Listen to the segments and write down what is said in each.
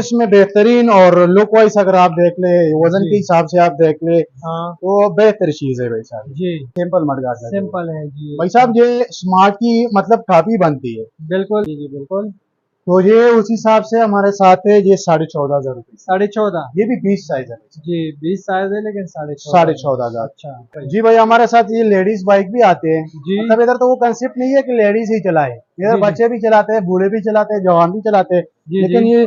इसमें बेहतरीन और लुक वाइज अगर आप देख ले, वजन के हिसाब से आप देख ले, हाँ तो बेहतर चीज है भाई साहब। जी, सिंपल मडगार्ड लगे हुए। सिंपल है जी। भाई साहब ये स्मार्ट की मतलब काफी बनती है, बिल्कुल जी, बिल्कुल। तो ये उस हिसाब से हमारे साथ है, ये 14,500 रुपये। 14.5। ये भी 20 साइज है भाई साहब। जी 20 साइज है लेकिन 14.5। 14,500। अच्छा जी भाई हमारे साथ ये लेडीज बाइक भी आते हैं। जी मतलब इधर तो वो कंसेप्ट नहीं है कि लेडीज ही चलाए, इधर जी बच्चे भी चलाते हैं, बूढ़े भी चलाते हैं, जवान भी चलाते हैं। जी जी। लेकिन ये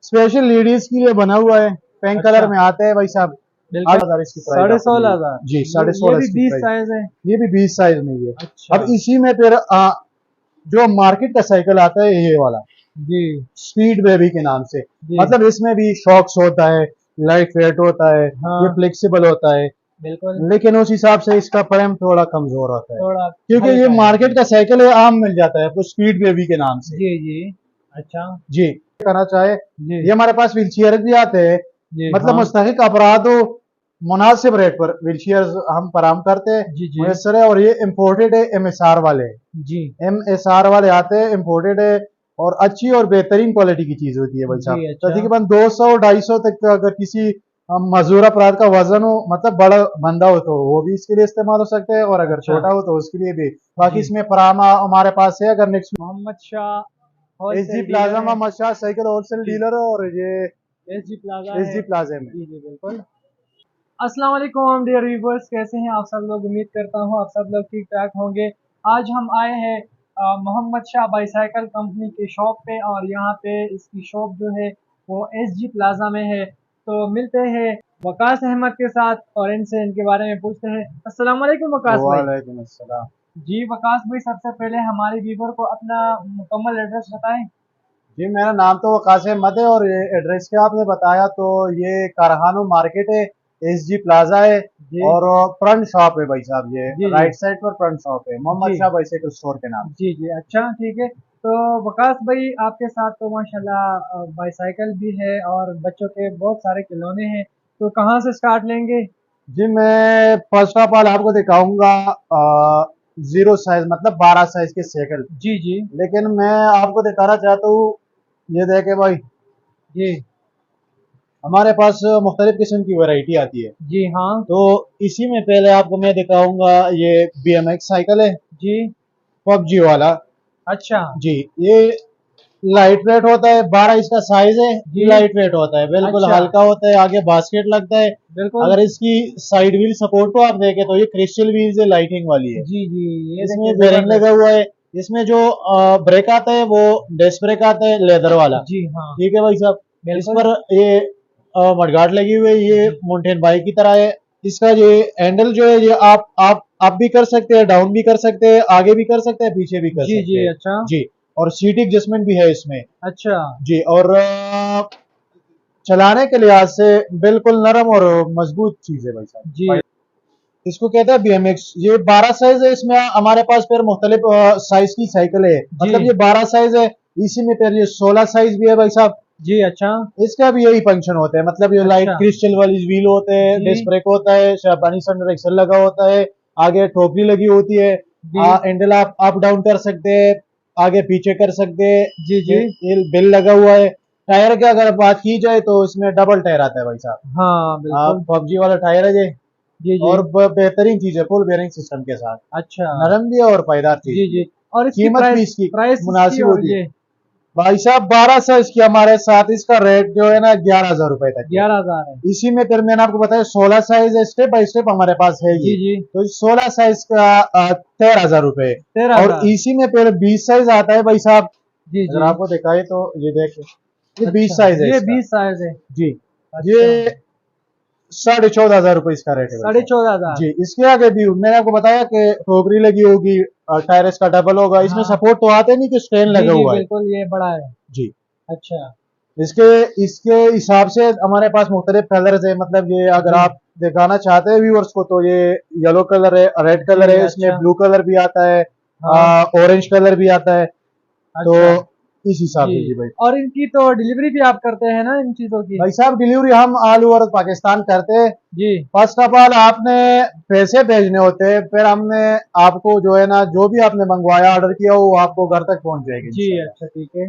स्पेशल लेडीज के लिए बना हुआ है, पिंक अच्छा कलर में आता है भाई साहब। बिल्कुल। 8,000 इसकी प्राइस आपको 16,500 जी, ये 16,500 भी इसकी 20 प्राइस। साइज है। ये भी 20 साइज में ही है। अच्छा अब इसी में फिर जो मार्केट का साइकिल आता है ये वाला जी स्पीड बेबी के नाम से, जी। मतलब इसमें भी शॉक्स होता है, लाइट वेट होता है, ये हाँ फ्लेक्सिबल होता है, बिल्कुल। लेकिन उस हिसाब से इसका फ्रेम थोड़ा कमजोर होता है, थोड़ा क्योंकि ये हल्का है। मार्केट का साइकिल है, आम मिल जाता है आपको स्पीड बेबी के नाम से। जी जी। अच्छा जी करना चाहे, जी ये हमारे पास व्हील चेयर भी आते हैं, जी। मतलब हाँ मुस्तहिक अपराध मुनासिब रेट पर व्हील चेयर हम फराम करते हैं, जी जी मुयसर है। और ये इम्पोर्टेड है, MSR वाले, जी MSR वाले आते हैं, इम्पोर्टेड है और अच्छी और बेहतरीन क्वालिटी की चीज होती है भाई जी। साहब। अच्छा तकरीबन 200-250 तक का अगर किसी मजदूर अपराध का वजन हो, मतलब बड़ा बंदा हो, तो वो भी इसके लिए इस्तेमाल हो सकते हैं, और अगर अच्छा छोटा हो तो उसके लिए भी। बाकी जी। इसमें परामा हमारे पास है। अगर next Mohammad Shah SG wholesale plaza dealer में है। मशा साइकिल होलसेल जी डीलर है, और ये एसजी प्लाजा है। SG प्लाजे में। जी जी बिल्कुल। अस्सलाम वालेकुम डियर व्यूअर्स, कैसे हैं आप सब लोग? उम्मीद करता हूँ आप सब लोग ठीक ठाक होंगे। आज हम आए हैं मोहम्मद शाह बाईसाइकिल कंपनी की शॉप पे, और यहाँ पे इसकी शॉप जो है वो एसजी प्लाजा में है। तो मिलते हैं वकास अहमद के साथ और इनसे इनके बारे में पूछते हैं। अस्सलाम वालेकुम वकास भाई। वालेकुम अस्सलाम। जी वकास भाई, सबसे पहले हमारे व्यूवर को अपना मुकम्मल एड्रेस बताएं। जी मेरा नाम तो वकास अहमद है, और ये एड्रेस क्या आपने बताया, तो ये कारखानो मार्केट है, SG प्लाजा है, जी और फ्रंट शॉप है भाई साहब, ये जी जी राइट साइड पर फ्रंट शॉप है, मोहम्मद जी शाह बाइसाइकिल स्टोर के नाम से। जी जी। अच्छा ठीक है। तो वकास भाई, आपके साथ तो माशाल्लाह बाईसाइकिल भी है और बच्चों के बहुत सारे खिलौने हैं, तो कहाँ से स्टार्ट लेंगे? जी मैं फर्स्ट ऑफ ऑल आपको दिखाऊंगा जीरो साइज, मतलब 12 साइज के साइकिल, जी जी लेकिन मैं आपको दिखाना चाहता हूँ, ये देखे भाई, जी हमारे पास मुख्तलिफ किस्म की वैरायटी आती है। जी। हाँ तो इसी में पहले आपको मैं दिखाऊंगा, ये BMX साइकिल है, जी। PUBG वाला। अच्छा जी ये लाइट वेट होता है, 12 इसका साइज है, जी। लाइट वेट होता है, बिल्कुल अच्छा हल्का होता है, आगे बास्केट लगता है। बिल्कुल। अगर इसकी साइड व्हील सपोर्ट को आप देखें तो ये क्रिस्टल व्हील्स है, लाइटिंग वाली है, जी जी। ये इसमें देखिए बेरिंग लगा जबरदस्त। हुआ है। इसमें जो ब्रेक आता है वो डिस्क ब्रेक आता है, लेदर वाला। जी हाँ ठीक है भाई साहब, इस बिल्कुल। पर ये मडगार्ड लगी हुई है, ये जी माउंटेन बाइक की तरह है। इसका ये हैंडल जो है, ये आप भी कर सकते हैं, डाउन भी कर सकते हैं, आगे भी कर सकते हैं, पीछे भी कर जी सकते जी। हैं। अच्छा जी, और सीट एडजस्टमेंट भी है इसमें। अच्छा जी, और चलाने के लिहाज से बिल्कुल नरम और मजबूत चीज है भाई जी साहब। इसको कहते हैं BMX। ये 12 साइज है, इसमें हमारे पास फिर मुख्तलिफ साइज की साइकिल है, जी मतलब ये 12 साइज है, इसी में फिर ये 16 साइज भी है भाई साहब। जी। अच्छा इसका भी यही फंक्शन होता है, मतलब ये लाइट अच्छा क्रिस्टल वाली व्हील होते हैं, जी डिस्क ब्रेक होता है, शाबानी सन एक्सल लगा होता है, आगे ठोकरी लगी होती है, जी हैंडल आप अप डाउन कर सकते हैं, आगे पीछे कर सकते हैं। जी जी। ये बिल लगा हुआ है। टायर की अगर बात की जाए तो इसमें डबल टायर आता है भाई साहब। हाँ बिल्कुल। PUBG वाला टायर है ये, जी जी। और बेहतरीन चीज है, फुल बेयरिंग सिस्टम के साथ, अच्छा नरम भी है और पायदार चीज जी भी जी। है। और इसकी कीमत भी प्राइस इसकी प्राइस इसकी मुनासिब और होती है ये भाई साहब। 1200 इसकी हमारे साथ, इसका रेट जो है ना 11,000 रुपए तक है। 11,000 है। इसी में फिर मैंने आपको बताया 16 साइज स्टेप बाय स्टेप हमारे पास है जी ये, जी। तो 16 साइज का 13,000 रुपए। और 13,000। इसी में फिर 20 साइज आता है भाई साहब, जी अगर जी। आपको दिखाए तो ये देखिए, ये 20 अच्छा साइज है ये इसका। 20 साइज है। जी, अच्छा ये 14,500 रुपए इसका रेट है भाई साहब। 14,500। जी, इसके आगे भी मैंने आपको बताया कि ठोकरी लगी होगी, टायर इसका डबल होगा, इसमें हाँ सपोर्ट तो आते नहीं कि स्टैंड जी लगा जी हुआ है। बिल्कुल, ये बड़ा है। जी, अच्छा इसके इसके हिसाब से हमारे पास मुख्तलिफ कलर्स है, मतलब ये अगर जी आप दिखाना चाहते हैं व्यूअर्स को, तो ये येलो कलर है, रेड जी। कलर है, इसमें अच्छा ब्लू कलर भी आता है, हाँ ऑरेंज कलर भी आता है। तो अच्छा इस हिसाब जी। से जी भाई। और इनकी तो डिलीवरी भी आप करते हैं ना इन चीजों की? भाई साहब डिलीवरी हम ऑल ओवर पाकिस्तान करते हैं। जी फर्स्ट ऑफ ऑल आपने पैसे भेजने होते हैं, फिर हमने आपको जो है ना, जो भी आपने मंगवाया ऑर्डर किया वो आपको घर तक पहुंच जाएगी जी। इंशाल्लाह। अच्छा ठीक है।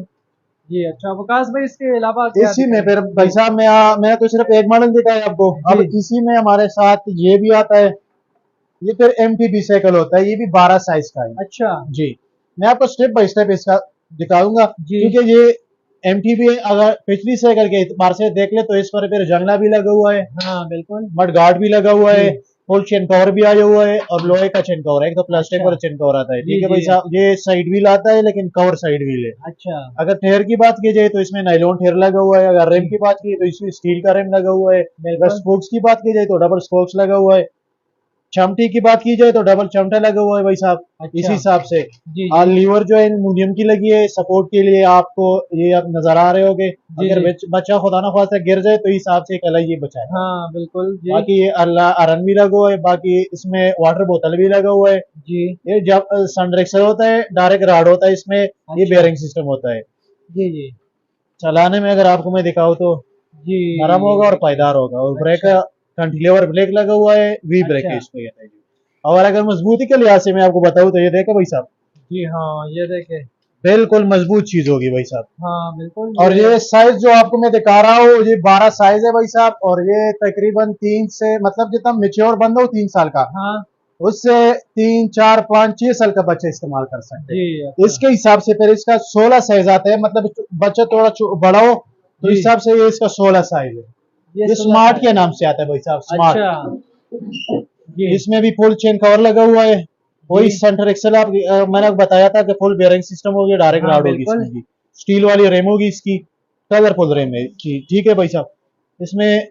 जी अच्छा वकास भाई, इसके अलावा क्या इसी में दिखाएंगे? फिर भाई साहब मैं तो सिर्फ एक मॉडल दिखाया आपको। अब जी। इसी में हमारे साथ ये भी आता है। ये फिर MTB साइकिल होता है, ये भी 12 साइज का है। अच्छा। जी, मैं आपको स्टेप बाय स्टेप इसका दिखाऊंगा, जी। क्योंकि ये MTB अगर पिछली साइकिल के एतबार से देख ले तो इस पर फिर जंगला भी लगा हुआ है, हाँ बिल्कुल। मड गार्ड भी लगा हुआ है, जी। फुल चेन कवर भी आया हुआ है और लोहे का चेन कवर है। एक तो प्लास्टिक अच्छा। और चेन कवर आता है, जी ठीक है जी भाई साहब। ये साइड व्हील आता है लेकिन कवर साइड व्हील है। अच्छा। अगर टायर की बात की जाए तो इसमें नायलॉन टायर लगा हुआ है। अगर रेम जी की बात की तो इसमें स्टील का रेम लगा हुआ है। अगर बिल्कुल। स्पोक्स की बात की जाए तो डबल स्पोक्स लगा हुआ है। चमटी की बात की जाए तो डबल चमटा लगा हुआ है भाई साहब। इसी अच्छा। हिसाब से जी जी लीवर जो है एल्युमिनियम की लगी है सपोर्ट के लिए, आपको ये आप नजर आ रहे होगे। जी अगर जी बच्चा खुदा ना खास्ता गिर जाए तो इस हिसाब से एक अलग ये बचा है। हाँ बिल्कुल। जी बाकी ये अल्लाह अरन भी लगा हुआ है, बाकी इसमें वाटर बोतल भी लगा हुआ है। जी ये जब सनड्रेक्सर होता है, डायरेक्ट राड होता है इसमें, ये अच्छा। बेयरिंग सिस्टम होता है। जी जी चलाने में अगर आपको मैं दिखाऊं तो जी नरम होगा और देखिए। पायदार होगा। और ब्रेक अच्छा कंटिलेवर ब्रेक लगा हुआ है, वी ब्रेक है अच्छा। इसको कहते हैं जी। और अगर मजबूती के लिहाज से मैं आपको बताऊं तो ये देखो भाई साहब, जी हाँ ये देखे। बिल्कुल मजबूत चीज होगी भाई साहब। हाँ बिल्कुल और ये। ये साइज जो आपको मैं दिखा रहा हूँ ये 12 साइज है भाई साहब। और ये तकरीबन 3 से मतलब जितना मेच्योर बंदा हो 3 साल का, हाँ उससे 3 4 5 6 साल का बच्चा इस्तेमाल कर सकते जी हैं। अच्छा। इसके हिसाब से फिर इसका 16 साइज आता है। मतलब बच्चा थोड़ा बड़ा हो तो जी इस हिसाब से ये इसका 16 साइज है। ये ये 16 स्मार्ट का के है। नाम से आता है भाई साहब, स्मार्ट। अच्छा। जी इसमें भी फुल चेन कवर लगा हुआ है। जी वही सेंटर एक्सल आप मैंने आपको बताया था कि फुल बेयरिंग सिस्टम होगी, डायरेक्ट हाँ राड होगी बिल्कुल। इसमें की। स्टील वाली रेम होगी इसकी, कलरफुल रेम है जी, ठीक है भाई साहब। इसमें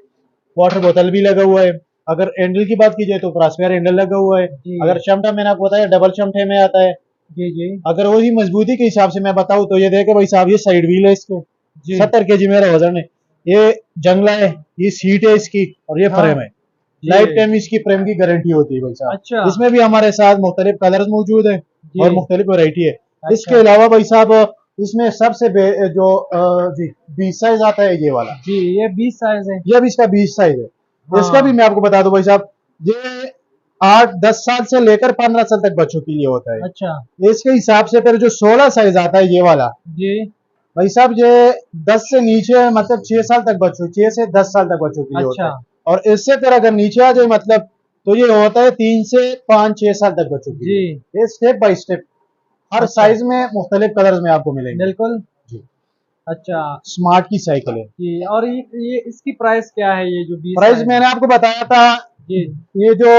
वाटर बोतल भी लगा हुआ है। अगर हैंडल की बात की जाए तो क्रॉसफेयर हैंडल लगा हुआ है। जी अगर चमटा मैंने आपको बताया डबल चमटे में आता है। जी जी अगर वही मजबूती के हिसाब से मैं बताऊं तो ये देखे भाई साहब, ये साइड व्हील है इसके, जी 70 kg मेरा वजन है। ये जंगला है, ये सीट है इसकी और ये हाँ फ्रेम है। लाइफ जी टाइम इसकी फ्रेम की गारंटी होती है भाई अच्छा। साहब। इसमें भी हमारे साथ मुख्तलिफ कलर्स मौजूद हैं जी और मुख्तलिफ वैरायटी है। इसके अच्छा। अलावा भाई साहब इसमें सबसे जो जी 20 साइज आता है ये वाला। जी ये 20 साइज है। ये अब इसका 20 साइज है। इसका भी हाँ मैं आपको बता दूं भाई साहब, ये 8 10 साल से लेकर 15 साल तक बच्चों के लिए होता है। अच्छा। इसके हिसाब से फिर जो 16 साइज आता है ये वाला जी भाई साहब, ये 10 से नीचे मतलब 6 साल तक बच्चों, 6 से 10 साल तक बच्चों के लिए होता अच्छा। है। और इससे फिर अगर नीचे आ जाए मतलब तो ये होता है 3 से 5 6 साल तक बच्चों के जी लिए। ये स्टेप बाय स्टेप हर अच्छा साइज में मुख्तलिफ कलर्स में आपको मिलेंगे बिल्कुल। जी। अच्छा। स्मार्ट की साइकिल है। जी और ये इसकी प्राइस क्या है, ये जो 20 प्राइस साइज है? मैंने आपको बताया था, जी ये जो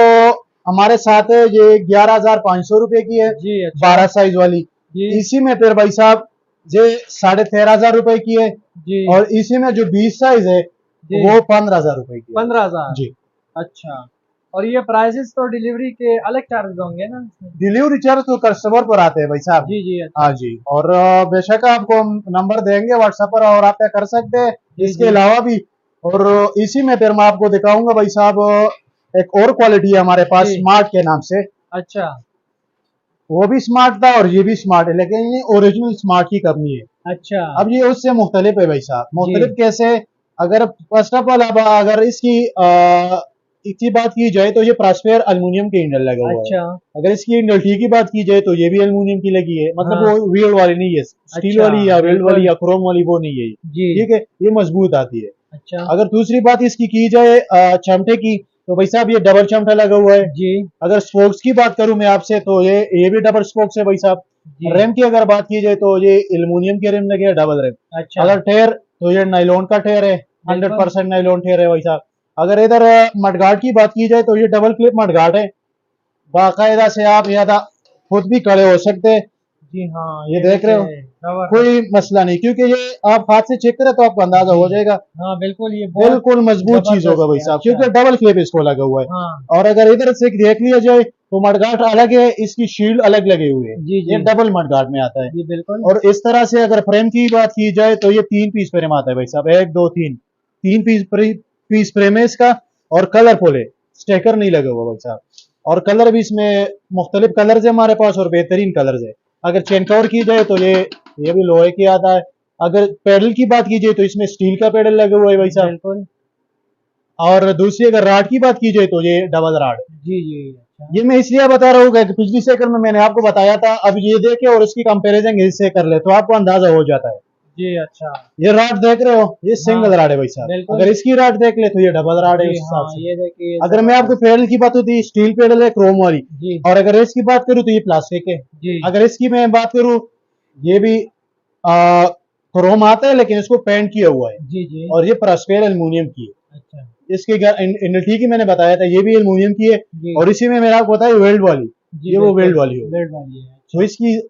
हमारे साथ है ये 11,500 रुपए की है, जी अच्छा। 12 साइज वाली। जी इसी में फिर भाई साहब ये 13,500 रुपए की है। जी और इसी में जो 20 साइज है जी वो 15,000 रुपए की है 15,000। जी। अच्छा। और ये प्राइसेस तो डिलीवरी के अलग चार्जेस होंगे ना इसमें? डिलीवरी चार्ज तो कस्टमर पर आते हैं भाई साहब। जी जी अच्छा। हाँ जी। और बेशक आपको हम नंबर देंगे व्हाट्सएप पर और आप क्या कर सकते हैं जी इसके जी अलावा भी। और इसी में फिर मैं आपको दिखाऊंगा भाई साहब, एक और क्वालिटी है हमारे पास जी स्मार्ट के नाम से। अच्छा। वो भी स्मार्ट था और ये भी स्मार्ट है, लेकिन ये ओरिजिनल स्मार्ट की कंपनी है। अच्छा। अब ये उससे मुख्तलिफ है भाई साहब। जी मुख्तलिफ कैसे? अगर फर्स्ट ऑफ ऑल अब अगर इसकी बात की जाए तो ये प्रॉस्पेयर अल्युमिनियम के हैंडल लगा हुआ है। अच्छा। अगर इसकी हैंडल टी की बात की जाए तो ये भी अल्युमिनियम की लगी है। मतलब हाँ वो वेल्ड वाली नहीं है, स्टील अच्छा वाली या वेल्ड वाली बिल्कुल। या क्रोम वाली वो नहीं है ये। जी ठीक है, ये मजबूत आती है। अच्छा। अगर दूसरी बात इसकी की जाए चमटे की, तो भाई साहब ये डबल चमटा लगा हुआ है। जी अगर स्पोक्स की बात करूं मैं आपसे तो ये भी डबल स्पोक्स है भाई साहब। जी रेम की अगर बात की जाए तो ये एल्युमिनियम के रेम लगे हैं, डबल रेम। अच्छा अगर टायर तो ये नाइलॉन का टायर है, बिल्कुल। 100% नाइलॉन टायर है भाई साहब। अगर इधर मडगार्ड की बात की जाए तो ये डबल क्लिप मडगार्ड है, बाकायदा से आप यहाँ खुद भी खड़े हो सकते हैं। जी हाँ ये देख रहे हो, कवर है। कोई मसला नहीं, क्योंकि ये आप हाथ से चेक करें तो आपको अंदाजा हो जी जाएगा। हाँ बिल्कुल ये बहुत बिल्कुल मजबूत चीज होगा जबरदस्त भाई है। साहब, अच्छा। क्योंकि डबल क्लिप इसको लगा हुआ है। हाँ और अगर इधर से देख लिया जाए तो मडगार्ड अलग है, इसकी शील्ड अलग लगे हुए है। जी ये जी डबल मडगार्ड में आता है। जी बिल्कुल। और इस तरह से अगर फ्रेम की बात की जाए तो ये 3 पीस फ्रेम आता है भाई साहब, 1 2 3, 3 पीस फ्रेम है इसका। और कलरफुल है, स्टेकर नहीं लगा हुआ भाई साहब। और कलर भी इसमें मुख्तलिफ कलर्स है हमारे पास और बेहतरीन कलर्स है। अगर चेन कवर की जाए तो ये भी लोहे की आता है। अगर पेडल की बात की जाए तो इसमें स्टील का पेडल लगा हुआ है भाई साहब। बिल्कुल। और दूसरी अगर राड की बात की जाए तो ये डबल राड। जी जी अच्छा। ये मैं इसलिए बता रहा हूँ कि पिछली साइकिल में मैंने आपको बताया था, अब ये देखे और इसकी कंपैरिजन इससे कर ले तो आपको अंदाजा हो जाता है। जी अच्छा। ये राड देख रहे हो, ये सिंगल हाँ, राड है भाई साहब। बिल्कुल। अगर इसकी राड देख ले तो ये डबल राड है जी उस हिसाब हाँ, से। ये देखिए अगर मैं आपको पेडल की बात होती, स्टील पेडल है क्रोम वाली, जी और अगर इसकी बात करूँ तो ये प्लास्टिक है। जी अगर इसकी मैं बात करूँ, ये भी क्रोम आता है लेकिन इसको पेंट किया हुआ है, जी जी और ये परस्पेर एल्युमिनियम की है। अच्छा इसकी इनल्टी की मैंने बताया था, ये भी एल्युमिनियम की है। जी और इसी में मैंने आपको बताया वेल्ड वाली, जी ये वो बिल्कुल, वेल्ड वाली हो। बेड वाली है। तो इसकी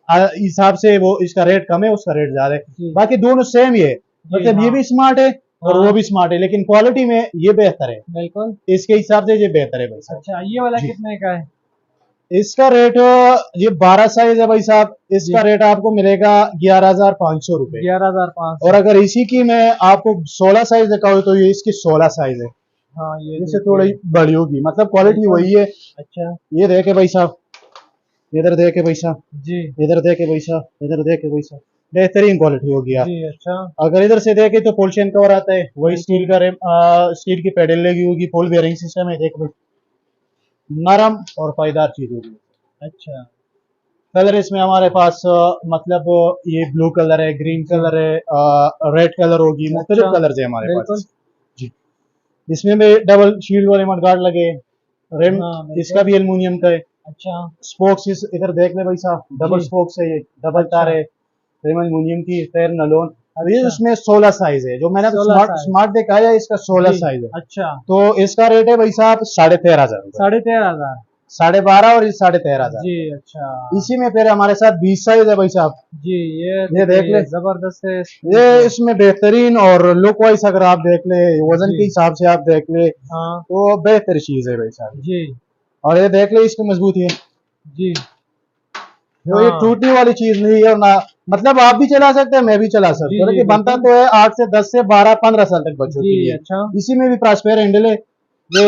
हिसाब से वो इसका रेट कम है, उसका रेट ज्यादा है। जी बाकी दोनों सेम ही है, जी मतलब ये हाँ भी स्मार्ट है और हाँ वो भी स्मार्ट है, लेकिन क्वालिटी में ये बेहतर है। बिल्कुल। इसके हिसाब से ये बेहतर है भाई साहब। अच्छा, ये वाला जी। कितने का है? इसका रेट, ये 12 साइज है भाई साहब, इसका जी रेट आपको मिलेगा 11,500 रुपए। 11,500। और अगर इसी की मैं आपको 16 साइज दिखाऊँ तो ये इसकी 16 साइज है, हाँ, ये इससे देखिए थोड़ी बड़ी होगी, मतलब क्वालिटी बिल्कुल। वही है। अच्छा ये देखे भाई साहब, इधर देखे भाई साहब, जी इधर देखे भाई साहब, इधर देखे भाई साहब, बेहतरीन क्वालिटी होगी यार। जी अच्छा अगर इधर से देखे तो पोल्शन कवर आता है, वही बिल्कुल। स्टील का रेम, स्टील की पेडल लगी होगी, फुल बेयरिंग सिस्टम है, देख भाई, नरम और पायदार चीज होगी। अच्छा कलर इसमें हमारे पास मतलब ये ब्लू कलर है, ग्रीन जी कलर है, रेड कलर होगी, मुख्तलिफ अच्छा कलर है हमारे बिल्कुल। पास। जी। इसमें भी डबल शील्ड वाले मडगार्ड लगे, रिम हाँ इसका बिल्कुल। भी एल्युमिनियम का है। अच्छा स्पोक्स इधर देख ले भाई साहब, डबल जी स्पोक्स है, ये डबल तार अच्छा है, रिम एल्युमिनियम की, टायर नलोन। तो ये अच्छा। उसमें 16 साइज है, जो मैंने 16 स्मार्ट साइज। स्मार्ट दिखाया है, इसका 16 जी साइज है। अच्छा। तो इसका रेट है भाई साहब 13,500 रुपए, 13,500। 12,500 और ये 13,500। जी अच्छा। इसी में फिर हमारे साथ 20 साइज है भाई साहब, जी ये ये देख देखिए ले, जबरदस्त है ये इसमें। इसमें बेहतरीन, और लुक वाइज अगर आप देख ले, वजन जी के हिसाब से आप देख ले, हाँ तो बेहतर चीज है भाई साहब। जी और ये देख ले इसकी मजबूती है, जी जो ये हाँ टूटने वाली चीज नहीं है, और ना मतलब आप भी चला सकते हैं, मैं भी चला जी सकता हूँ, जी लेकिन बनता बिल्कुल। तो है 8 से 10 से 12 15 साल तक बच्चों जी के लिए। अच्छा इसी में भी ट्रांसपेरेंट हैंडल है, ये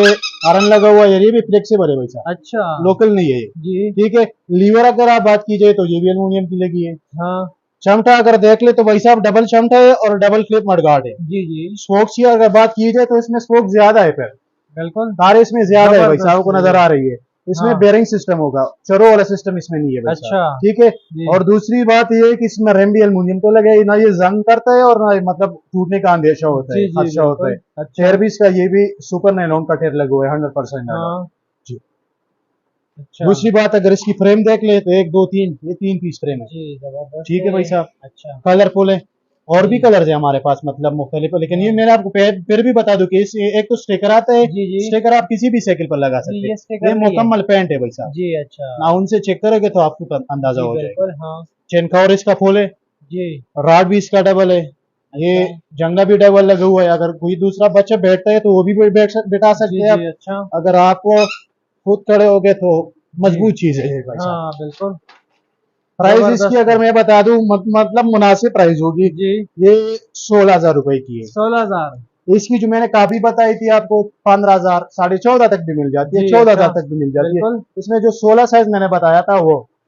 आयरन लगा हुआ है, ये भी फ्लेक्सिबल है भाई साहब, अच्छा लोकल नहीं है ये। जी ठीक है। लीवर अगर आप बात कीजिए तो ये भी एल्युमिनियम की लगी है। हाँ चमटा अगर देख ले तो भाई साहब डबल चमटा है और डबल क्लिप मडगार्ड है। जी जी स्पोक्स की अगर बात की जाए तो इसमें स्पोक ज्यादा है, फिर बिल्कुल। तारे इसमें ज्यादा है भाई साहब, जबरदस्त को है नजर ये। आ रही है। इसमें हाँ बेयरिंग सिस्टम होगा, चरो वाला सिस्टम इसमें नहीं है भाई अच्छा साहब। ठीक है। जी और दूसरी बात ये है कि इसमें रेम भी एल्युमिनियम तो लगे, ना ये जंग करता है और ना ये मतलब टूटने का अंदेशा होता है, जी जी खदशा होता है। बिल्कुल। अच्छा टेयर भी इसका ये भी सुपर नायलॉन का टेयर लगा हुआ है, 100% नायलॉन। हाँ जी। अच्छा दूसरी बात, अगर इसकी फ्रेम देख ले तो 1 2 3, ये 3 पीस फ्रेम है। जी जबरदस्त ठीक है भाई है। साहब, अच्छा कलरफुल है। और भी जी कलर है हमारे पास, मतलब मुख्तलिफ, लेकिन ये हाँ मैंने आपको फिर भी बता दूं कि एक तो स्टिकर आता है, जी जी स्टिकर आप किसी भी साइकिल पर लगा जी सकते ये हैं, ये स्टिकर नहीं है। मुकम्मल पेंट है भाई साहब। जी अच्छा ना उनसे चेक करोगे तो आपको अंदाजा जी हो जाएगा। बिल्कुल हाँ चेन कवर इसका फुल है, जी रॉड भी इसका डबल है, ये अच्छा जंगला भी डबल लगा हुआ है। अगर कोई दूसरा बच्चा बैठता है तो वो भी बैठा जी सकते हैं जी आप। अच्छा अगर आप खुद खड़े हो गए तो जी मजबूत चीज है ये भाई साहब। हाँ बिल्कुल प्राइस इसकी जबरदस्त अगर है। मैं बता दूं, मतलब मुनासिब प्राइस होगी। जी ये 16,000 रुपए की है। 16,000। इसकी जो मैंने कापी बताई थी आपको 15,000 14,500 तक भी मिल जाती है, जी अच्छा 14,000 तक भी मिल जाती है। बिल्कुल इसमें जो 16 साइज मैंने बताया था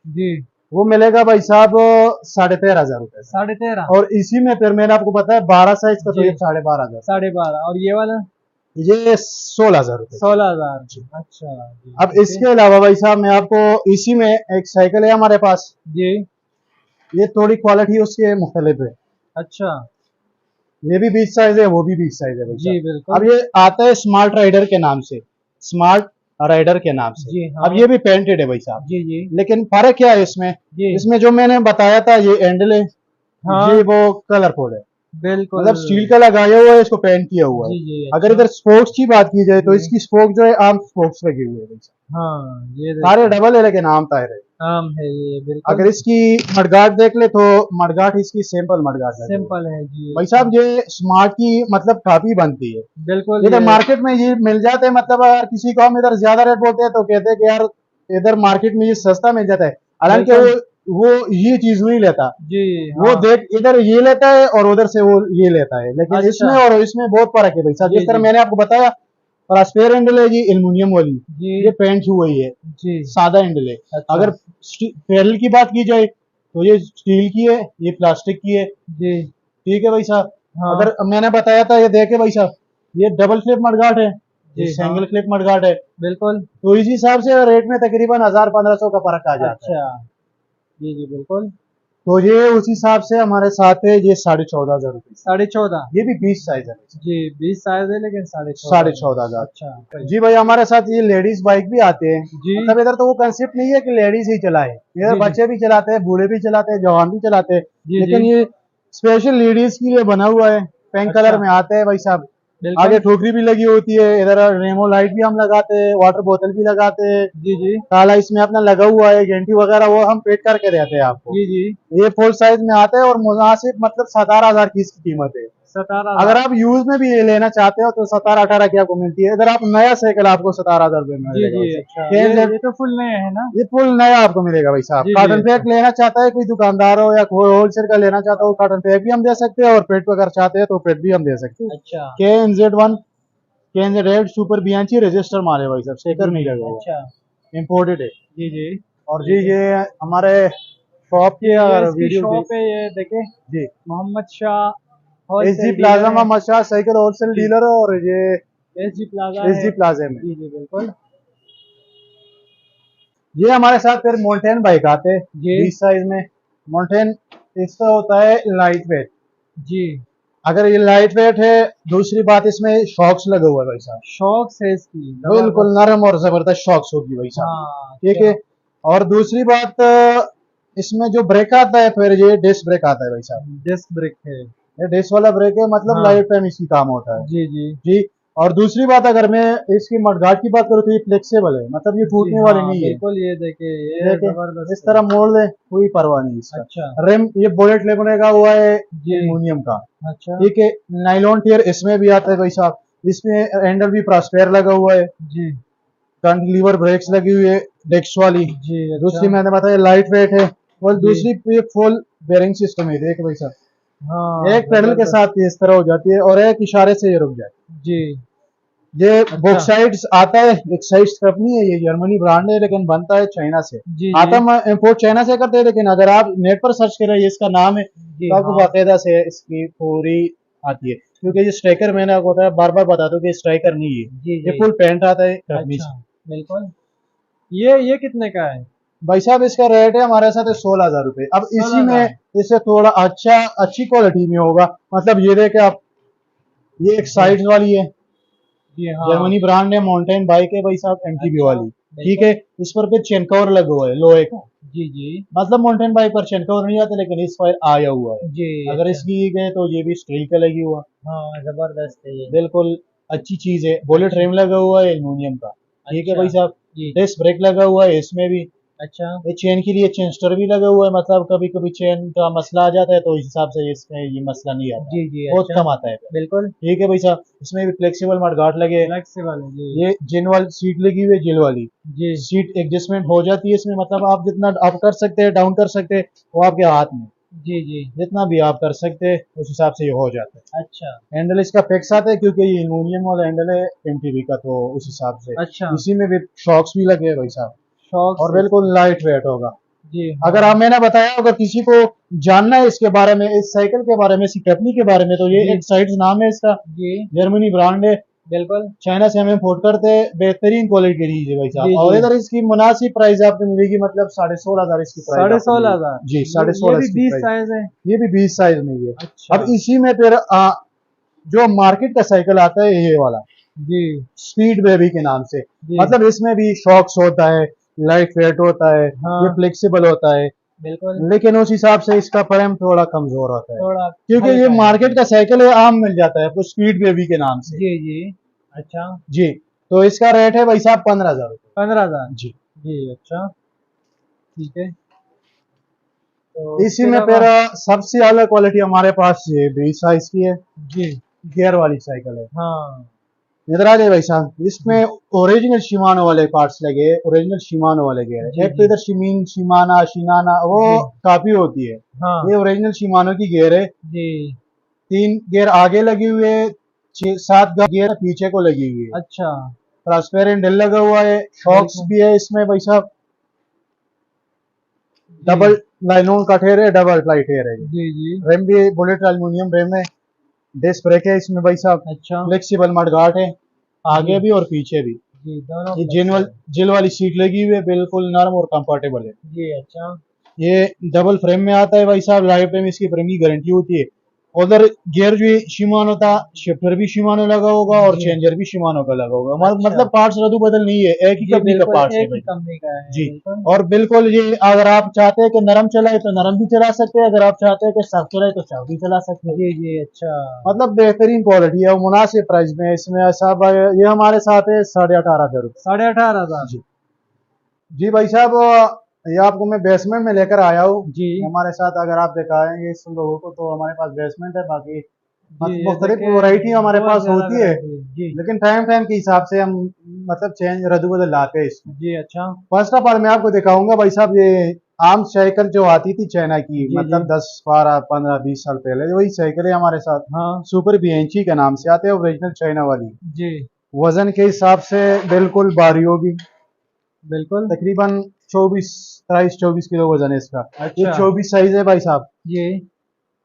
जी वो मिलेगा भाई साहब 13,500 रुपए का। 13,500। और इसी में फिर मैंने आपको बताया 12 साइज का, तो जी ये 12,500, 12,500 और ये वाला ये 16,000 रुपए की। 16,000। अच्छा जी अब ठीक है इसके अलावा भाई साहब मैं आपको, इसी में एक साइकिल है हमारे पास, जी ये थोड़ी क्वालिटी उसकी मुख्तलिफ है। अच्छा ये भी 20 साइज है, वो भी 20 साइज है भाई जी साहब। अब बिल्कुल ये आता है स्मार्ट राइडर के नाम से, स्मार्ट राइडर के नाम से। जी अब हाँ ये भी पेंटेड है भाई साहब, जी जी लेकिन फर्क क्या है इसमें, जी इसमें जो मैंने बताया था ये एंडल है, हाँ ये वो कलरफुल है, बिल्कुल मतलब स्टील का लगाया हुआ है, इसको पेंट किया हुआ है। जी जी अगर अच्छा इधर स्पोक्स की बात की जाए तो जी इसकी स्पोक जो है आम स्पोक्स लगी हुई है भाई साहब। हाँ ये सारे देखिए डबल है लेकिन आम टायर है। आम है ये बिल्कुल अगर इसकी मडगार्ड देख ले तो मडगार्ड इसकी सिंपल मडगार्ड लगी हुई है सिंपल है जी भाई अच्छा साहब। ये स्मार्ट की मतलब काफी बनती है, बिल्कुल इधर ये मार्केट में ये मिल जाते हैं, मतलब अगर किसी को हम इधर ज्यादा रेट बोलते हैं तो कहते हैं कि यार इधर मार्केट में ये सस्ता मिल जाता है, हालांकि बिल्कुल वो ये चीज नहीं लेता। जी वो हाँ देख इधर ये लेता है और उधर से वो ये लेता है, लेकिन अच्छा इसमें और इसमें बहुत फर्क है भाई साहब। जी जिस तरह जी मैंने आपको बताया, ट्रांसपेरेंट हैंडल है ये एल्युमिनियम वाली, जी ये पेंट हुई है, जी सादा हैंडल है। अच्छा अगर पैडल की बात की जाए तो ये स्टील की है, ये प्लास्टिक की है। जी ठीक है भाई साहब। हाँ अगर मैंने बताया था, ये देखे भाई साहब, ये डबल क्लिप मडगार्ड है, ये जी हाँ सिंगल क्लिप मडगार्ड है। बिल्कुल तो इसी हिसाब से रेट में तकरीबन 1,000 1,500 का फर्क आ जाता है। अच्छा जी जी बिल्कुल तो ये उस हिसाब से हमारे साथ है, ये 14,500 रुपये। 14.5 ये भी 20 साइज है। जी 20 साइज है लेकिन 14,500। अच्छा जी भाई, हमारे साथ ये लेडीज बाइक भी आते हैं। जी मतलब इधर तो वो कंसेप्ट नहीं है कि लेडीज ही चलाए, इधर जी बच्चे भी चलाते हैं, बूढ़े भी चलाते हैं, जवान भी चलाते हैं। जी लेकिन जी ये स्पेशल लेडीज के लिए बना हुआ है, पिंक अच्छा कलर में आता है भाई साहब। बिल्कुल आगे ठोकरी भी लगी होती है, इधर रेमो लाइट भी हम लगाते हैं, वाटर बोतल भी लगाते हैं। जी जी ताला इसमें अपना लगा हुआ है, घंटी वगैरह वो हम पेड करके देते हैं आपको। जी जी ये फुल साइज में आता है और मुनासिब मतलब 17,000 की इसकी कीमत है। अगर 17,000 आप यूज में भी ये लेना चाहते हो तो 17-18 की आपको मिलती है। इधर आप नया साइकिल आपको 17,000 रुपए में जी मिलेगा जी भाई अच्छा साहब। ये तो फुल नए है ना ये फुल नया आपको मिलेगा भाई साहब। जी जी कार्टन अच्छा पैक लेना चाहता है कोई दुकानदार हो या कोई होलसेल का लेना चाहता हो, कार्टन पैक भी हम दे सकते हैं, और पेट अगर चाहते हैं तो पेट भी हम दे सकते हैं। अच्छा KNZ1 KNZ8 सुपर बियांची रजिस्टर मारे भाई साहब, जी स्टिकर नहीं जी लगा हुआ, अच्छा इम्पोर्टेड है। जी जी और जी ठीक है ये हमारे शॉप की ये अगर इसकी वीडियो शॉप है ये देखे जी, Mohammad Shah SG wholesale dealer plaza है में मशा साइकिल होलसेल जी डीलर है, और ये एसजी प्लाजा है SG प्लाजे में। जी जी बिल्कुल ये हमारे साथ फिर मोल्टेन बाइक आते हैं जी 20 साइज में। मोल्टेन इसका होता है लाइट वेट। जी अगर ये लाइट वेट है, दूसरी बात इसमें शॉक्स लगे हुए हैं भाई साहब, शौक से इसकी बिल्कुल जबरदस्त नरम और जबरदस्त शॉक्स होगी भाई साहब। हाँ ठीक अच्छा है। और दूसरी बात, इसमें जो ब्रेक आता है, फिर ये डिस्क ब्रेक आता है भाई साहब। डिस्क ब्रेक है ये डिस्क वाला ब्रेक है, मतलब हाँ लाइफ टाइम इसकी काम होता है। जी जी जी। और दूसरी बात, अगर मैं इसकी मडगार्ड की बात करूँ तो ये फ्लेक्सिबल है, मतलब ये जी टूटने वाले हाँ नहीं है। बिल्कुल ये देखिए ये देखे इस जबरदस्त है तरह मोड़ ले, कोई परवाह नहीं इसका। अच्छा रिम ये बुलेट लेबल का हुआ है जी एल्यूमिनियम का। अच्छा ठीक है। नाइलॉन टियर इसमें भी आता है भाई साहब। इसमें हैंडल भी प्रॉस्पेयर लगा हुआ है, जी कैंटिलीवर ब्रेक्स लगी हुई है डेक्स वाली। जी दूसरी अच्छा मैंने बताया लाइट वेट है, और जी दूसरी ये फुल बेरिंग सिस्टम है। देख भाई साहब, हाँ एक पेडल के जबरदस्त साथ ये इस तरह हो जाती है, और एक इशारे से ये रुक जाए। जी ये अच्छा बॉक्साइड्स आता है, एक्साइड्स कंपनी है, ये जर्मनी ब्रांड है, लेकिन बनता है चाइना से। जी जी आता हम इम्पोर्ट चाइना से करते हैं, लेकिन अगर आप नेट पर सर्च करें, ये इसका नाम है, जी तो आपको हाँ बाकायदा से इसकी पूरी आती है। क्योंकि ये स्ट्राइकर मैंने आपको बताया, बार बार बता दूं कि स्ट्राइकर नहीं है, जी ये जी फुल पैंट आता है कंपनी अच्छा से। बिल्कुल ये कितने का है भाई साहब इसका रेट है हमारे साथ 16,000 रुपए। अब इसी 16,000 में इसे थोड़ा अच्छी क्वालिटी में होगा। मतलब ये देखे आप, ये एक जी साइड वाली है, जी हाँ जर्मनी ब्रांड है, माउंटेन बाइक है भाई साहब, MTB अच्छा वाली। ठीक बिल्कुल है। इस पर फिर चेन कवर लगा हुआ है लोहे का। जी जी मतलब माउंटेन बाइक पर चेन कवर नहीं आता, लेकिन इस पर आया हुआ है। जी अगर अच्छा इसकी गए तो ये भी स्टील का लगी हुआ, हाँ जबरदस्त है ये बिल्कुल अच्छी चीज है। बुलेट अच्छा रेम लगा हुआ है एल्यूमिनियम का। ठीक है अच्छा भाई साहब। जी डिस्क ब्रेक लगा हुआ है इसमें भी। अच्छा ये चेन के लिए चेनस्टर भी लगा हुआ है, मतलब कभी कभी चेन का मसला आ जाता है, तो इस हिसाब से इसमें ये मसला नहीं आता, जी जी बहुत अच्छा कम आता है। बिल्कुल ठीक है भाई साहब। इसमें भी फ्लेक्सिबल मडगार्ड लगे हैं। फ्लेक्सिबल है जी ये जिन वाली सीट लगी हुई है, जिल वाली जी सीट एडजस्टमेंट हो जाती है इसमें, मतलब आप जितना अप कर सकते हैं, डाउन कर सकते हैं, वो आपके हाथ में। जी जी जितना भी आप कर सकते हैं उस हिसाब से ये हो जाता है। अच्छा हैंडल इसका फिक्स आता है, क्योंकि ये एल्यूमिनियम वाला हैंडल है MTB का, तो उस हिसाब से अच्छा इसी में भी शॉक्स भी लगे हैं भाई साहब। शौक और से बिल्कुल लाइट वेट होगा। जी अगर हाँ आप, मैंने बताया, अगर किसी को जानना है इसके बारे में, इस साइकिल के बारे में, इसकी कंपनी के बारे में, तो ये जी एक्साइड्स नाम है इसका, जी जर्मनी ब्रांड है। बिल्कुल चाइना से हम इम्पोर्ट करते हैं, बेहतरीन क्वालिटी की लीजिए भाई जी साहब। जी और इधर इसकी मुनासिब प्राइस आपको मिलेगी, मतलब 16,500 इसकी प्राइस साढ़े आपको सोलह मिलेगी। हजार जी, ये 16,500 भी इसकी 20 प्राइस। साइज है ये भी 20 साइज में ही है। अच्छा अब इसी में फिर जो मार्केट का साइकिल आता है ये वाला, जी स्पीड बेबी के नाम से, जी मतलब इसमें भी शॉक्स होता है, लाइट वेट होता है, ये हाँ फ्लेक्सिबल होता है, बिल्कुल लेकिन उस हिसाब से इसका फ्रेम थोड़ा कमजोर होता है। थोड़ा क्योंकि ये हल्का है मार्केट का साइकिल है, आम मिल जाता है आपको स्पीड बेबी के नाम से। जी जी अच्छा जी। तो इसका रेट है भाई साहब 15,000 रुपये। 15,000 जी। जी अच्छा ठीक है तो इसी उसके में अलावा फिर सबसे अलग क्वालिटी हमारे पास ये 20 साइज की है, जी गियर वाली साइकिल है। हाँ इधर आ जाए भाई साहब, जी इसमें ओरिजिनल शिमानो वाले पार्ट्स लगे, ओरिजिनल शिमानो वाले गियर है। जी एक तो जी इधर शिमाना शिनाना वो जी काफी होती है। हाँ ये ओरिजिनल शिमानो की गियर है। जी 3 गियर आगे लगी हुई है, 6-7 गियर पीछे को लगी हुई है। अच्छा ट्रांसपेरेंट डल लगा हुआ है, शॉक्स बिल्कुल भी है इसमें भाई साहब। जी डबल नायलॉन का ठेर है, डबल प्लाई ठेर है। जी जी रेम भी बुलेट एल्यूमिनियम रेम है। डिस्क ब्रेक है इसमें भाई साहब। अच्छा फ्लेक्सिबल मडगार्ड है, जी आगे भी और पीछे भी। जी दोनों ये फ्लेक्सिबल जिल वाली सीट लगी हुई है, बिल्कुल नरम और कंफर्टेबल है। जी अच्छा ये डबल फ्रेम में आता है भाई साहब, लाइफ टाइम इसकी फ्रेम की गारंटी होती है। उधर गियर जो शिमानो था, शिफ्टर भी शिमानो लगा होगा और जी। चेंजर भी शिमानो का लगा होगा। अच्छा। मतलब पार्ट्स रद्दू बदल नहीं है, एक ही जी कंपनी का बिल्कुल पार्ट्स है एक ही भाई। कंपनी का है जी। बिल्कुल। और बिल्कुल ये अगर आप चाहते हैं कि नरम चलाए तो नरम भी चला सकते हैं, अगर आप चाहते हैं कि सख्त चलाए तो सख्त भी चला सकते हैं। जी जी अच्छा। मतलब बेहतरीन क्वालिटी है और मुनासिब प्राइस में है। इसमें साहब ये हमारे साथ है 18,500 रुपये। 18,500। जी। जी भाई साहब, ये आपको मैं बेसमेंट में लेकर आया हूँ। जी हमारे साथ अगर आप दिखाएंगे इस लोगों को तो हमारे पास बेसमेंट है, बाकी जी ये मुख्तलिफ देखिए वैरायटी हमारे बहुत पास ज्यादा होती है, वैरायटी है। जी लेकिन टाइम टाइम के हिसाब से हम मतलब चेंज रद्द बदल लाते हैं इसमें। जी अच्छा। फर्स्ट ऑफ ऑल मैं आपको दिखाऊंगा भाई साहब, ये आम साइकिल जो आती थी चाइना की, जी जी मतलब 10, 12, 15, 20 साल पहले वही साइकिल है हमारे साथ। हाँ सुपर बीएनची के नाम से आते हैं, ओरिजिनल चाइना वाली। जी वजन के हिसाब से बिल्कुल भारी होगी, बिल्कुल। तकरीबन 24 किलो वजन है इसका। ये अच्छा 24 साइज है भाई साहब। जी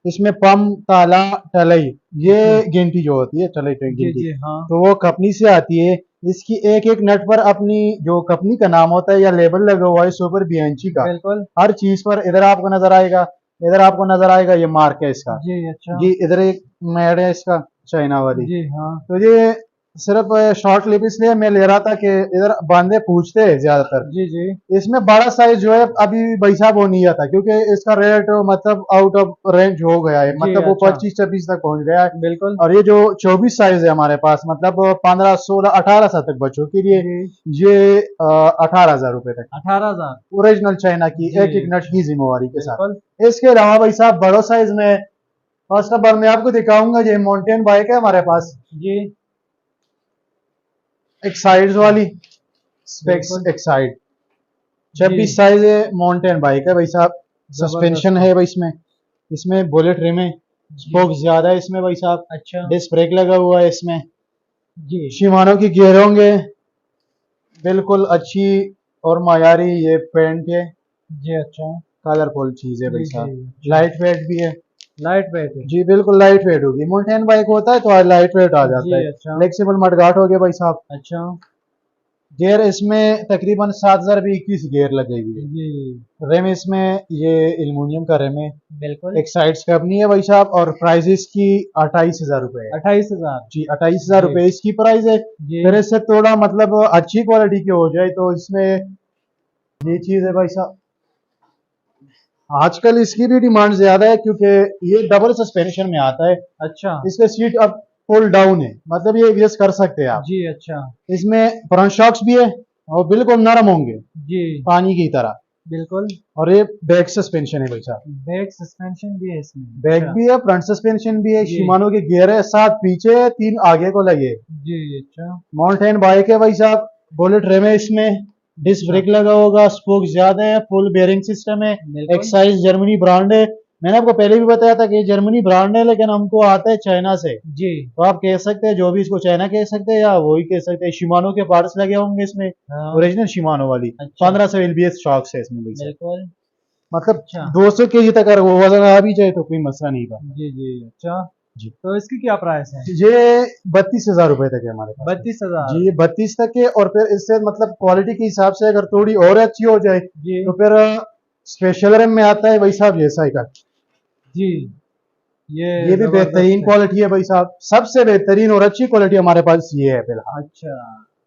इसमें पम, ताला, टलई, ये जी गिनती जो होती है टलई जी गिनती, जी हाँ तो वो कंपनी से आती है। इसकी एक एक नट पर अपनी जो कंपनी का नाम होता है या लेबल लगा हुआ है सुपर बीएनची का। बिल्कुल। हर चीज पर इधर आपको नजर आएगा, इधर आपको नजर आएगा ये मार्क है इसका। जी अच्छा। जी इधर एक मैड है इसका चाइना वाली। जी हाँ तो ये सिर्फ शॉर्ट क्लिप इसलिए मैं ले रहा था कि इधर बंदे पूछते हैं ज्यादातर। जी जी इसमें बड़ा साइज जो है अभी भाई साहब वो नहीं आता, क्योंकि इसका रेट मतलब आउट ऑफ रेंज हो गया है, जी मतलब वो अच्छा 25-26 तक पहुंच गया है। बिल्कुल। और ये जो 24 साइज है हमारे पास, मतलब 15, 16, 18 साल तक बच्चों के लिए, जी ये 18,000 रुपए तक 18,000। ओरिजिनल चाइना की, जी एक एक नट की जिम्मेवारी के बिल्कुल। साथ। इसके अलावा भाई साहब बड़ो साइज में फर्स्ट ऑफ ऑल मैं आपको दिखाऊंगा, ये माउंटेन बाइक है हमारे पास, जी एक साइड वाली स्पेक्स, बिल्कुल। एक साइड जी 26 साइज है, माउंटेन बाइक है भाई साहब। सस्पेंशन जबरदस्त है भाई इसमें, इसमें बुलेट रिम है, जी स्पोक ज्यादा है इसमें भाई साहब, अच्छा डिस्क ब्रेक लगा हुआ है इसमें, जी शिमानो की गियर होंगे, बिल्कुल अच्छी और मायारी ये पेंट है, जी अच्छा। कलरफुल चीज है भाई जी जी साहब, अच्छा। लाइट वेट भी है। लाइट वेट है। जी बिल्कुल लाइट वेट होगी, माउंटेन बाइक होता है तो लाइट वेट आ जी जाता है। अच्छा। फ्लेक्सिबल मडगार्ड हो गया भाई साहब। अच्छा गियर इसमें तकरीबन 7,021 गियर लगेगी। जी रेम इसमें ये एल्युमिनियम का रेम है, बिल्कुल। एक साइड कंपनी है भाई साहब, और प्राइस इसकी 28,000 रुपए है। 28,000। जी 28,000 रुपए जी इसकी प्राइस है। जी फिर इससे थोड़ा मतलब अच्छी क्वालिटी की हो जाए तो इसमें ये चीज है भाई साहब, आजकल इसकी भी डिमांड ज्यादा है क्योंकि ये डबल सस्पेंशन में आता है। अच्छा इसका सीट अब पुल डाउन है, मतलब ये एडजस्ट कर सकते हैं आप। जी अच्छा इसमें फ्रंट शॉक्स भी है और बिल्कुल नरम होंगे जी पानी की तरह। बिल्कुल। और ये बैक सस्पेंशन है भाई साहब, बैक सस्पेंशन भी है इसमें। बैक अच्छा भी है, फ्रंट सस्पेंशन भी है, जी शिमानो के गियर है, 7 पीछे 3 आगे को लगे। जी अच्छा माउंटेन बाइक है भाई साहब, बुलेट रेम है इसमें, डिस्क अच्छा ब्रेक लगा होगा, स्पोक ज्यादा है, फुल बेयरिंग सिस्टम है, बिल्कुल। एक्साइज जर्मनी ब्रांड है। मैंने आपको पहले भी बताया था कि ये जर्मनी ब्रांड है लेकिन हमको आता है चाइना से, जी तो आप कह सकते हैं जो भी इसको चाइना कह सकते हैं या वही कह सकते हैं। शिमानो के पार्ट्स लगे होंगे इसमें, हाँ ओरिजिनल शिमानो वाली। अच्छा 1500 एलबीएस शॉक्स है इसमें भाई साहब, बिल्कुल। मतलब अच्छा 200 केजी तक अगर वो वजन आ भी जाए तो कोई मसला नहीं बनता। जी जी अच्छा। जी तो इसकी क्या प्राइस है? ये 32,000 रुपए तक है हमारे पास। 32,000। जी ये 32 तक है, और फिर इससे मतलब क्वालिटी के हिसाब से अगर थोड़ी और अच्छी हो जाए जी तो फिर स्पेशल रेम में आता है भाई साहब ये साइकिल। जी ये भी जबरदस्त बेहतरीन है। क्वालिटी है भाई साहब, सबसे बेहतरीन और अच्छी क्वालिटी हमारे पास ये है फिलहाल, अच्छा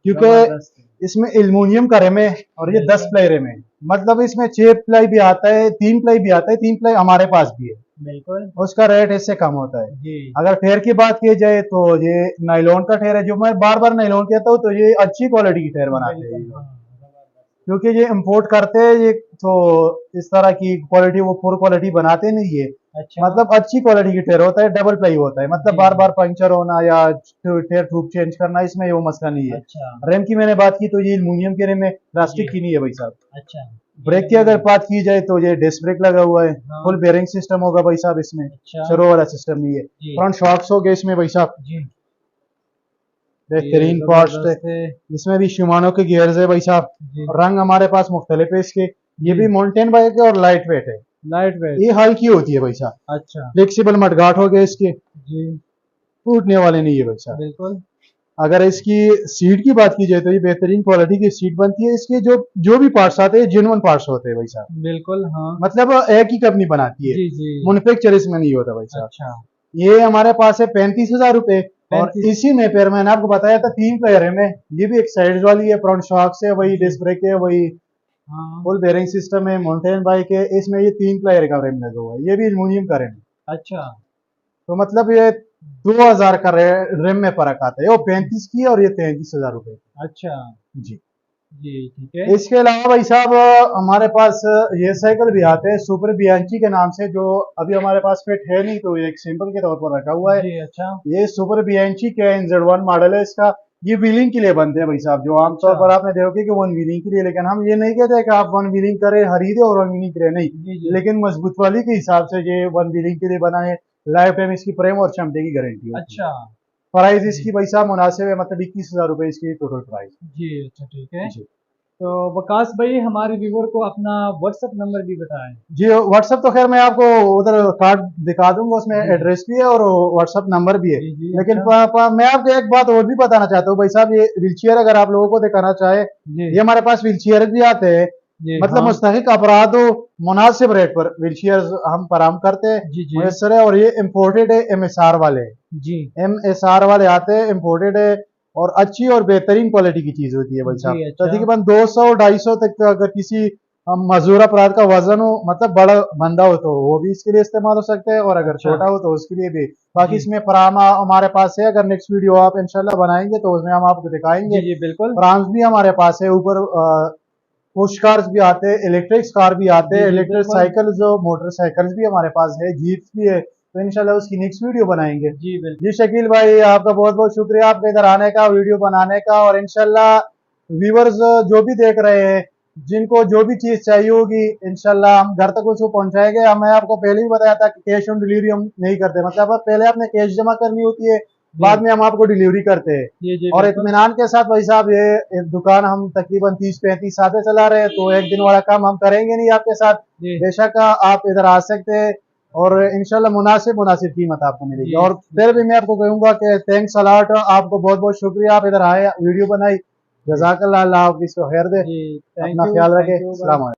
क्योंकि जबरदस्त है। इसमें एल्युमिनियम का रेम है और ये 10 बिल्कुल प्लाई रेम है। मतलब इसमें 6 प्लाई भी आता है, 3 प्लाई भी आता है, 3 प्लाई हमारे पास भी है, बिल्कुल उसका रेट इससे कम होता है। जी अगर ठेर की बात की जाए तो ये नायलॉन का ठेर है, जो मैं बार बार नायलॉन कहता हूँ, तो ये अच्छी क्वालिटी की ठेर बनाते हैं बिल्कुल ये लोग, हाँ जबरदस्त। क्योंकि ये इंपोर्ट करते हैं ये, तो इस तरह की क्वालिटी वो पूरी क्वालिटी बनाते नहीं है। अच्छा मतलब अच्छी क्वालिटी की टेर होता है, डबल प्लाई होता है, मतलब जी बार बार पंचर होना या टेर ट्यूब चेंज करना इसमें वो मसला नहीं है। अच्छा रेम की मैंने बात की तो ये एल्युमिनियम के रेम है, जी प्लास्टिक की नहीं है भाई साहब। अच्छा ब्रेक की अगर बात की जाए तो ये डिस्क ब्रेक लगा हुआ है, हाँ फुल बेयरिंग सिस्टम होगा भाई साहब इसमें, अच्छा सरो वाला सिस्टम नहीं है। जी फ्रंट शॉक्स हो गए इसमें भाई साहब, जी ये बेहतरीन पार्ट्स है। जबरदस्त है। इसमें भी शिमानो के गियर्स है भाई साहब, जी रंग हमारे पास मुख्तलिफ है इसके। ये जी भी माउंटेन बाइक है और लाइट वेट है, लाइट वेट। ये हल्की होती है भाई साहब। अच्छा फ्लेक्सिबल मडगार्ड हो गए इसके, जी टूटने वाले नहीं है भाई साहब। बिल्कुल अगर इसकी सीट की बात की जाए तो ये बेहतरीन क्वालिटी की सीट बनती है। इसके जो जो भी पार्ट्स आते हैं जेन्युइन पार्ट्स होते हैं भाई साहब। बिल्कुल हाँ। मतलब एक ही कंपनी बनाती है, जी जी। मैन्युफैक्चर इसमें नहीं होता भाई साहब। अच्छा। ये हमारे पास है 35,000 रुपए। और 35। इसी में फिर मैंने आपको बताया था 3 प्लेयर है में, ये भी एक साइड वाली है, फ्रंट शॉक्स है, वही डिस्क ब्रेक है, वही हाँ। फुल बेयरिंग सिस्टम है, माउंटेन बाइक है। इसमें ये 3 प्लेयर का रिम लगा हुआ है, ये भी एल्यूमिनियम का रिम है। अच्छा। तो मतलब ये 2,000 का रिम में फर्क आता है, वो 35 की है और ये 33,000 रुपए की। अच्छा। जी। जी ठीक है। इसके अलावा भाई साहब हमारे पास ये साइकिल भी आते हैं सुपर बियांची के नाम से, जो अभी हमारे पास फिट है नहीं, तो एक सिंपल के तौर पर रखा हुआ है। जी अच्छा। ये सुपर बियांची के NZ1 मॉडल है इसका। ये व्हीलिंग के लिए बनते हैं भाई साहब, जो आमतौर अच्छा। पर आपने देखोगे कि वन व्हीलिंग के लिए, लेकिन हम ये नहीं कहते कि आप वन व्हीलिंग करें खरीदे और वन व्हीलिंग करें, नहीं। जी जी। लेकिन मजबूत वाली के हिसाब से ये वन व्हीलिंग के लिए बना है। लाइफ टाइम इसकी फ्रेम और क्षमता की गारंटी होती है। अच्छा। प्राइस जी इसकी भाई साहब मुनासिब है, मतलब 21,000 रुपए इसकी टोटल प्राइस। जी। अच्छा ठीक है। जी। तो वकास भाई हमारे व्यूवर को अपना व्हाट्सएप नंबर भी बताएं। जी व्हाट्सएप तो खैर मैं आपको उधर कार्ड दिखा दूंगा, उसमें जी एड्रेस भी है और व्हाट्सएप नंबर भी है। जी जी। लेकिन अच्छा। मैं आपको एक बात और भी बताना चाहता हूँ भाई साहब, ये व्हीलचेयर अगर आप लोगों को दिखाना चाहे, जी ये हमारे पास व्हीलचेयर भी आते हैं। जी मतलब हाँ। मुस्तहिक अपराधों मुनासिब रेट पर व्हीलचेयर हम फराहम करते हैं, जी जी। मुयसर है। और ये इम्पोर्टेड है, MSR वाले, जी MSR वाले आते हैं, इम्पोर्टेड है। और अच्छी और बेहतरीन क्वालिटी की चीज होती है भाई जी। साहब। अच्छा। तकरीबन 200-250 तक का अगर किसी मजदूर अपराध का वजन हो, मतलब बड़ा बंदा हो, तो वो भी इसके लिए इस्तेमाल हो सकता है, और अगर अच्छा। छोटा हो तो उसके लिए भी। बाकी जी इसमें परामा हमारे पास है, अगर नेक्स्ट वीडियो आप इंशाल्लाह बनाएंगे तो उसमें हम आपको दिखाएंगे। जी जी बिल्कुल। प्राम्स भी हमारे पास है ऊपर। पुश कार्स भी आते हैं, इलेक्ट्रिक कार भी आते जी हैं, जी इलेक्ट्रिक बिल्कुल। साइकिल जो मोटरसाइकिल्स भी हमारे पास है, जीप्स भी है। तो इंशाल्लाह उसकी नेक्स्ट वीडियो बनाएंगे। जी बिल्कुल। जी शकील भाई, आपका बहुत बहुत शुक्रिया आपके इधर आने का, वीडियो बनाने का। और इंशाल्लाह व्यूवर्स जो भी देख रहे हैं, जिनको जो भी चीज चाहिए होगी, इंशाल्लाह हम घर तक उसको पहुंचाएंगे। मैं आपको पहले ही बताया था कि कैश ऑन डिलीवरी हम नहीं करते, मतलब पहले आपने कैश जमा करनी होती है, जी बाद में हम आपको डिलीवरी करते हैं। जी जी और बिल्कुल। इत्मीनान के साथ भाई साहब, ये दुकान हम तकरीबन 30-35 साल चला रहे हैं, तो एक दिन वाला काम हम करेंगे नहीं आपके साथ। जी बेशक आप इधर आ सकते हैं, और इंशाल्लाह मुनासिब मुनासिब कीमत आपको मिलेगी। जी और फिर भी मैं आपको कहूंगा कि थैंक्स अलॉट, आपको बहुत बहुत शुक्रिया, आप इधर आए, वीडियो बनाई। जी जजाकल्लाह, अल्लाह आपको खैर दे। जी। अपना ख्याल रखें। थैंक यू भाई। अस्सलाम वालेकुम।